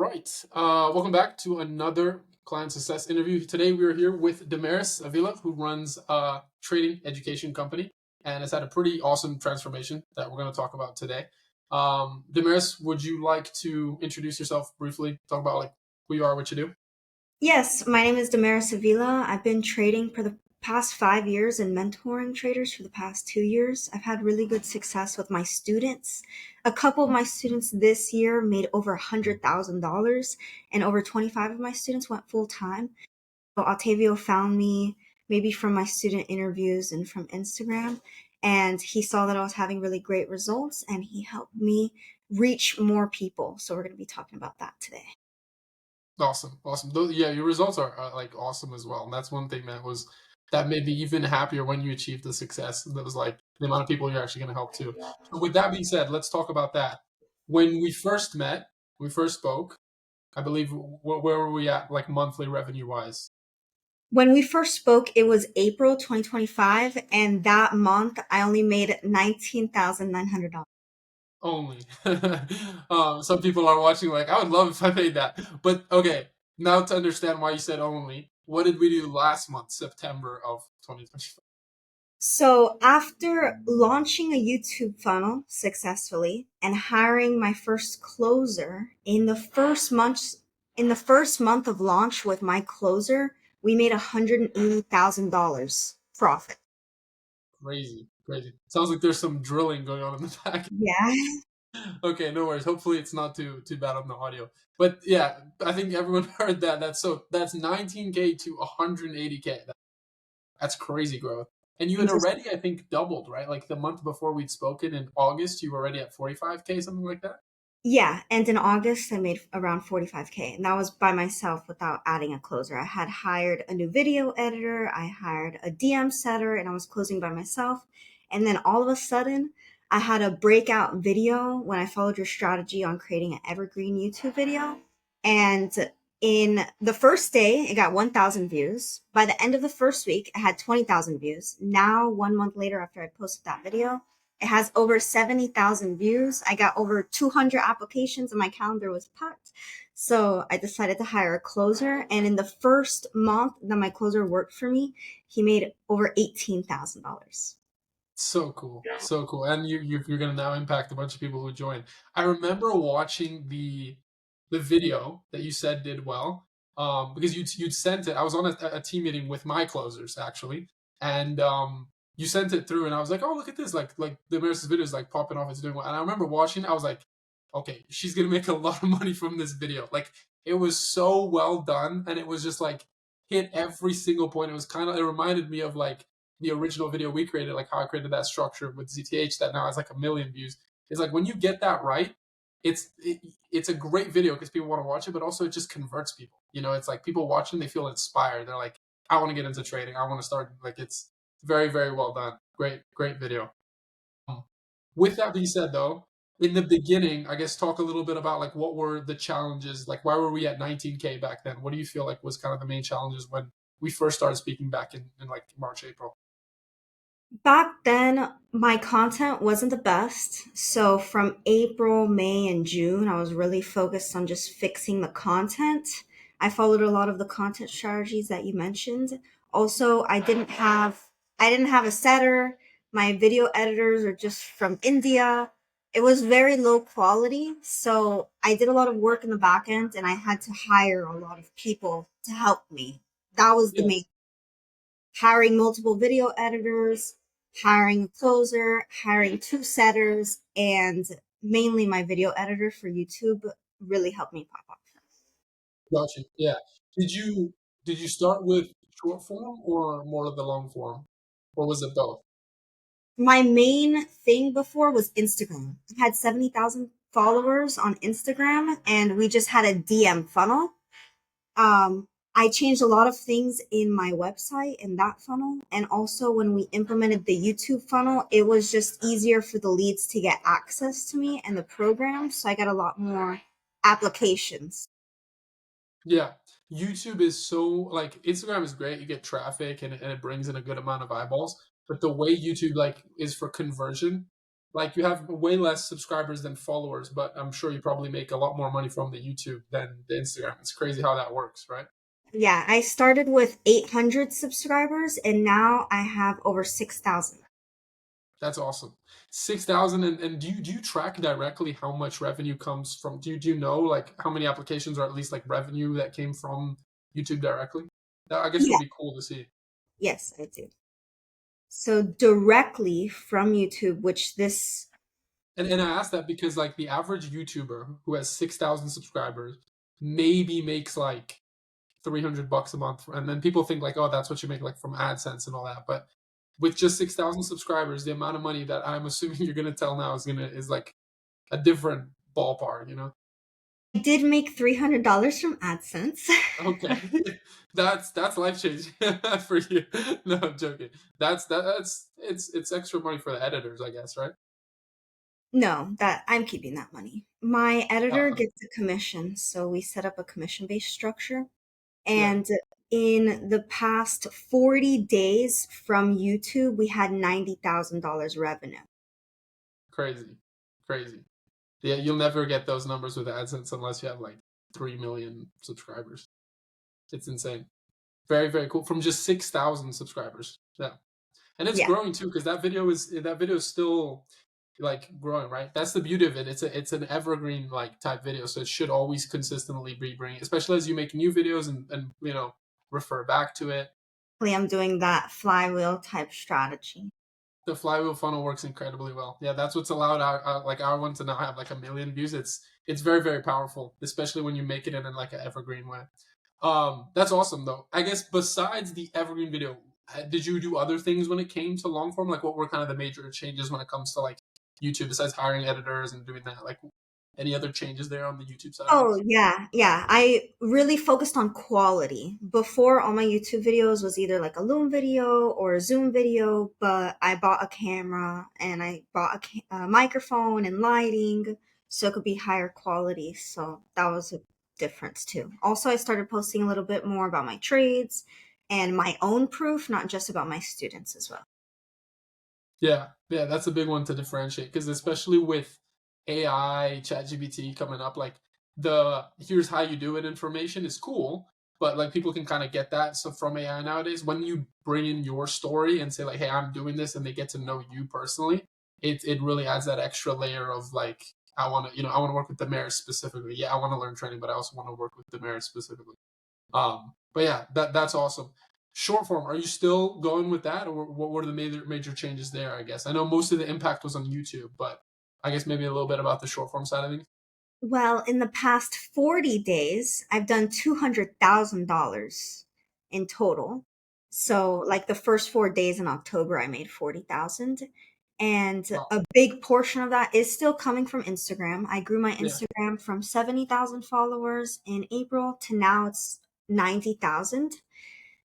right. Welcome back to another client success interview. Today we are here with Damaris Avila, who runs a trading education company and has had a pretty awesome transformation that we're going to talk about today. Damaris, would you like to introduce yourself briefly? Talk about like who you are, what you do? Yes, my name is Damaris Avila. I've been trading for the past 5 years and mentoring traders for the past 2 years. I've had really good success with my students. A couple of my students this year made over $100,000, and over 25 of my students went full time. So Otavio found me maybe from my student interviews and from Instagram, and he saw that I was having really great results, and he helped me reach more people. So we're going to be talking about that today. Awesome, awesome. Yeah, your results are like awesome as well. And that's one thing that made me even happier when you achieved the success. That was like the amount of people you're actually going to help too. So with that being said, let's talk about that. When we first met, we first spoke. I believe where were we at, like monthly revenue wise? When we first spoke, it was April 2025, and that month I only made $19,900. Only. Some people are watching like I would love if I made that. But okay, now to understand why you said only, what did we do last month, September of 2025? So, after launching a YouTube funnel successfully and hiring my first closer in the first month of launch with my closer, we made $180,000 profit. Crazy, crazy. Sounds like there's some drilling going on in the back. Yeah. Okay, no worries. Hopefully it's not too bad on the audio. But yeah, I think everyone heard that. That's 19K to 180K. That's crazy growth. And you And had just already, I think, doubled, right? Like the month before we'd spoken in August, you were already at 45K, something like that. Yeah, and in August I made around 45K, and that was by myself without adding a closer. I had hired a new video editor, I hired a DM setter, and I was closing by myself. And then all of a sudden, I had a breakout video when I followed your strategy on creating an evergreen YouTube video. And in the first day, it got 1,000 views. By the end of the first week, I had 20,000 views. Now, 1 month later, after I posted that video, it has over 70,000 views. I got over 200 applications and my calendar was packed. So I decided to hire a closer. And in the first month that my closer worked for me, he made over $18,000. So cool, so cool, and you're gonna now impact a bunch of people who join. I remember watching the video that you said did well, because you'd sent it. I was on a team meeting with my closers actually, and you sent it through, and I was like, oh look at this, like the Maris's video is like popping off, it's doing well. And I remember watching it, I was like, okay, she's gonna make a lot of money from this video. Like it was so well done, and it was just like hit every single point. It reminded me of like the original video we created, like how I created that structure with ZTH that now has like 1 million views. It's like when you get that right, it's a great video because people want to watch it, but also it just converts people. You know, it's like people watching, they feel inspired. They're like, I want to get into trading. I want to start. Like it's very, very well done. Great video. Um, with that being said, though, in the beginning, I guess talk a little bit about like what were the challenges? Like why were we at 19K back then? What do you feel like was kind of the main challenges when we first started speaking back in like March, April? Back then, my content wasn't the best. So from April, May, and June, I was really focused on just fixing the content. I followed a lot of the content strategies that you mentioned. Also, I didn't have a setter. My video editors are just from India. It was very low quality. So I did a lot of work in the back end and I had to hire a lot of people to help me. That was the Yeah. main hiring multiple video editors, hiring a closer, hiring two setters, and mainly my video editor for YouTube really helped me pop off. Gotcha. Yeah. Did you did you start with short form or more of the long form, or was it both? My main thing before was Instagram. I had 70,000 followers on Instagram, and we just had a DM funnel. I changed a lot of things in my website in that funnel. And also, when we implemented the YouTube funnel, it was just easier for the leads to get access to me and the program. So I got a lot more applications. Yeah. YouTube is so like Instagram is great. You get traffic and it brings in a good amount of eyeballs. But the way YouTube like is for conversion, Like you have way less subscribers than followers, but I'm sure you probably make a lot more money from the YouTube than the Instagram. It's crazy how that works, right? Yeah, I started with 800 subscribers and now I have over 6,000. That's awesome. 6,000, and do you track directly how much revenue comes from, do you know like how many applications or at least like revenue that came from YouTube directly? That I guess Yeah, would be cool to see. yes, I do. So directly from YouTube, which this, And I asked that because like the average YouTuber who has 6,000 subscribers maybe makes like $300 a month, and then people think like, oh, that's what you make like from AdSense and all that. But with just 6,000 subscribers, the amount of money that I'm assuming you're gonna tell now is like a different ballpark, you know? I did make $300 from AdSense. Okay, that's life changing for you. No, I'm joking. That's it's extra money for the editors, I guess, right? No, that I'm keeping that money. My editor Uh, gets a commission, so we set up a commission-based structure. yeah, And in the past 40 days from YouTube, we had $90,000 revenue. crazy, crazy. Yeah, you'll never get those numbers with AdSense unless you have like 3 million subscribers. It's insane. Very, very cool. From just 6,000 subscribers. Yeah. And it's Yeah. growing too, because that video is still like growing, right? That's the beauty of it. It's an evergreen like type video, so it should always consistently be bringing, especially as you make new videos and refer back to it. I'm doing that flywheel type strategy. The flywheel funnel works incredibly well. Yeah, that's what's allowed our one to now have like 1 million views. It's very, very powerful, especially when you make it in like an evergreen way. That's awesome though. I guess besides the evergreen video, did you do other things when it came to long form? Like, what were kind of the major changes when it comes to like YouTube besides hiring editors and doing that? Like, any other changes there on the YouTube side of Oh, things? yeah, yeah. I really focused on quality. Before, all my YouTube videos was either like a Loom video or a Zoom video, but I bought a camera and I bought a microphone and lighting so it could be higher quality. So that was a difference too. Also, I started posting a little bit more about my trades and my own proof, not just about my students as well. Yeah, yeah, that's a big one to differentiate because especially with AI, ChatGPT coming up, like the here's how you do it information is cool, but like people can kind of get that. So from AI nowadays, when you bring in your story and say like, "Hey, I'm doing this," and they get to know you personally, it really adds that extra layer of like, I want to work with Damaris specifically. Yeah, I want to learn training, but I also want to work with Damaris specifically. But yeah, that's awesome. Short form, are you still going with that, or what were the major changes there? I guess I know most of the impact was on YouTube, but I guess maybe a little bit about the short form side of things. Well, in the past 40 days, I've done $200,000 in total. So, like the first 4 days in October, I made 40,000. And Wow. a big portion of that is still coming from Instagram. I grew my Yeah. Instagram from 70,000 followers in April to now it's 90,000.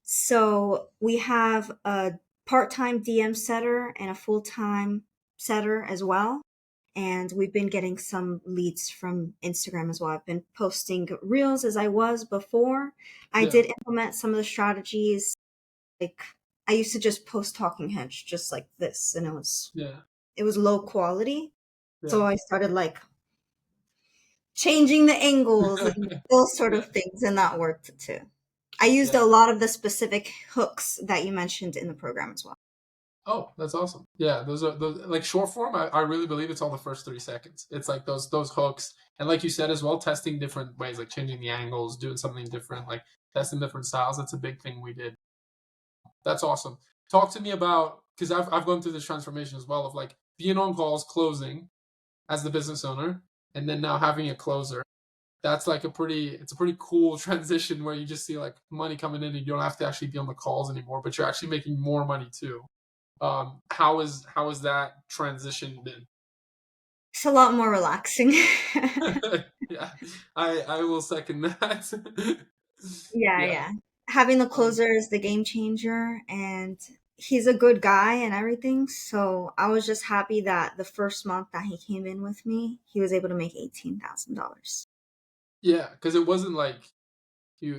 So we have a part-time DM setter and a full-time setter as well. And we've been getting some leads from Instagram as well. I've been posting reels as I was before. I Yeah. did implement some of the strategies. Like I used to just post talking heads just like this, and Yeah. it was low quality. So Yeah. I started like changing the angles and those sort Yeah. of things, and that worked too. I used a Yeah. lot of the specific hooks that you mentioned in the program as well. Oh, that's awesome. Yeah, those like short form. I really believe it's all the first 3 seconds. It's like those hooks, and like you said as well, testing different ways, like changing the angles, doing something different, like testing different styles. That's a big thing we did. That's awesome. Talk to me about, because I've gone through this transformation as well of like being on calls, closing as the business owner, and then now having a closer. That's like it's a pretty cool transition where you just see like money coming in and you don't have to actually be on the calls anymore, but you're actually making more money too. How is that transition been? It's a lot more relaxing. Yeah, I will second that. Yeah, Yeah. yeah. Having the Um, closer is the game changer, and he's a good guy and everything. So I was just happy that the first month that he came in with me, he was able to make $18,000. yeah, because it wasn't like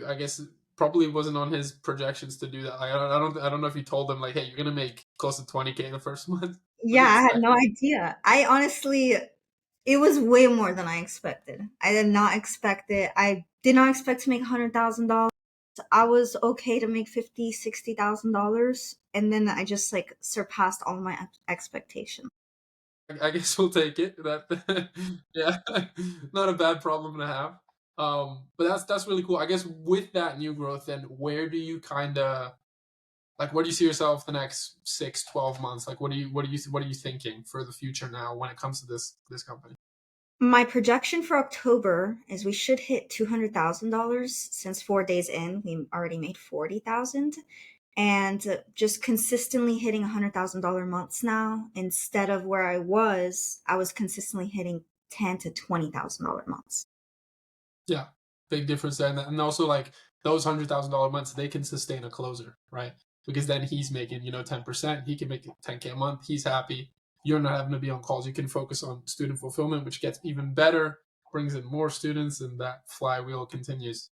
I guess it probably wasn't on his projections to do that. Like, I don't know if you told him like, hey, you're gonna make close to 20K the first month. Yeah, That's I had no exciting. idea. I honestly, it was way more than I expected. I did not expect it. I did not expect to make $100,000. I was okay to make 50, $60,000, and then I just like surpassed all my expectations. I guess we'll take it. That yeah, not a bad problem to have. But that's really cool. I guess with that new growth, then where do you kind of like where do you see yourself the next 6, 12 months? Like what are you thinking for the future now when it comes to this company? My projection for October is we should hit $200,000 since 4 days in, we already made 40,000. And just consistently hitting $100,000 months now instead of where I was consistently hitting ten to $20,000 months. Yeah, big difference there, and also like those $100,000 months, they can sustain a closer, right? Because then he's making 10%. He can make 10K a month. He's happy. You're not having to be on calls. You can focus on student fulfillment, which gets even better, brings in more students, and that flywheel continues.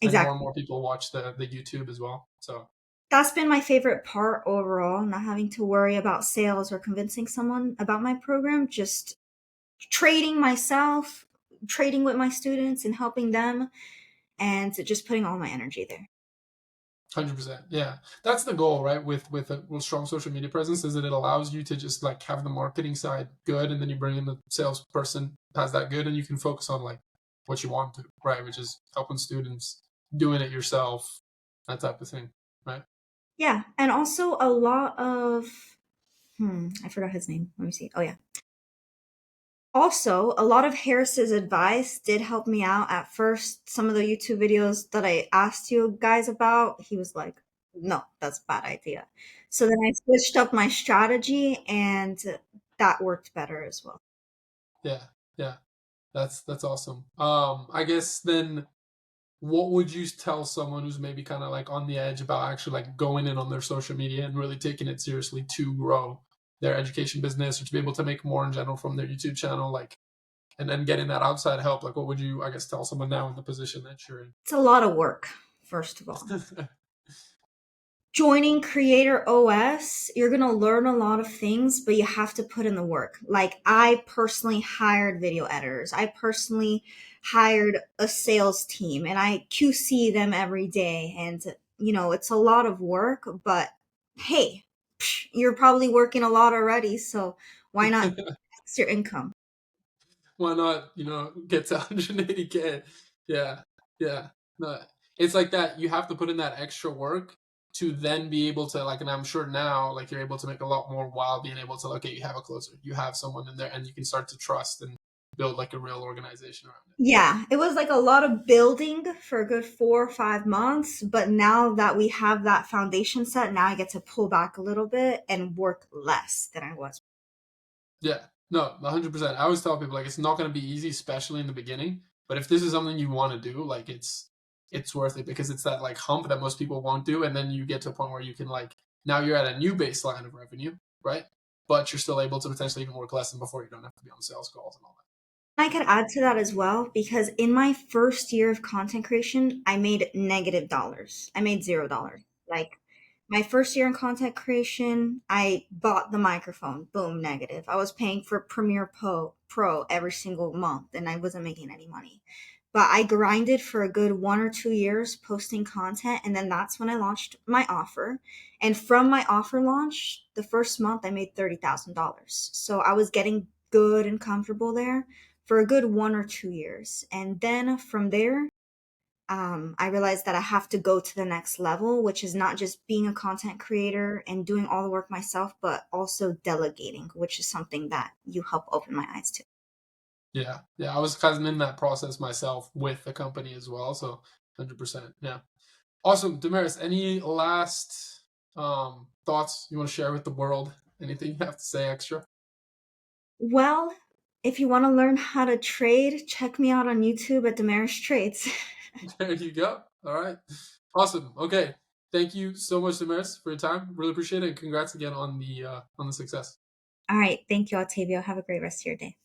And Exactly. more people watch the YouTube as well. So That's been my favorite part overall, not having to worry about sales or convincing someone about my program, just trading myself, trading with my students and helping them, and just putting all my energy there. 100%. Yeah, that's the goal, right? With a strong social media presence, is that it allows you to just like have the marketing side good, and then you bring in the salesperson has that good, and you can focus on like what you want to, right? Which is helping students, doing it yourself, that type of thing, right? Yeah, and also a lot of I forgot his name. Let me see. Oh yeah. Also, a lot of Harris's advice did help me out at first. Some of the YouTube videos that I asked you guys about, he was like, no, that's a bad idea. So then I switched up my strategy and that worked better as well. Yeah, yeah, that's awesome. I guess then what would you tell someone who's maybe kind of like on the edge about actually like going in on their social media and really taking it seriously to grow their education business or to be able to make more in general from their YouTube channel, like, and then getting that outside help? Like, what would you, I guess, tell someone now in the position that you're in? It's a lot of work, first of all. Joining Creator OS, you're going to learn a lot of things, but you have to put in the work. Like, I personally hired video editors. I personally hired a sales team and I QC them every day. And, it's a lot of work, but hey, you're probably working a lot already. So why not fix your income? Why not, get to 180K? Yeah, yeah. No, it's like that. You have to put in that extra work to then be able to like, and I'm sure now, like you're able to make a lot more while being able to, okay, you have a closer, you have someone in there, and you can start to trust and build like a real organization around it. Yeah, it was like a lot of building for a good 4 or 5 months. But now that we have that foundation set, now I get to pull back a little bit and work less than I was. Yeah, no, 100%. I always tell people like it's not going to be easy, especially in the beginning. But if this is something you want to do, like it's worth it because it's that like hump that most people won't do, and then you get to a point where you can like now you're at a new baseline of revenue, right? But you're still able to potentially even work less than before. You don't have to be on sales calls and all I could add to that as well because in my first year of content creation, I made negative dollars. I made $0. Like my first year in content creation, I bought the microphone. Boom, negative. I was paying for Premiere Pro every single month and I wasn't making any money. But I grinded for a good 1 or 2 years posting content and then that's when I launched my offer. And from my offer launch, the first month I made $30,000. So I was getting good and comfortable there for a good 1 or 2 years. And then from there, I realized that I have to go to the next level, which is not just being a content creator and doing all the work myself, but also delegating, which is something that you help open my eyes to. that. Yeah, yeah. I was kind of in that process myself with the company as well. So 100%. Yeah. Awesome, Damaris. Any last thoughts you want to share with the world? Anything you have to say extra? Well, if you want to learn how to trade, check me out on YouTube at Damaris Trades. There you go. All right. Awesome. Okay. Thank you so much, Damaris, for your time. Really appreciate it. And congrats again on the success. All right. Thank you, Otavio. Have a great rest of your day.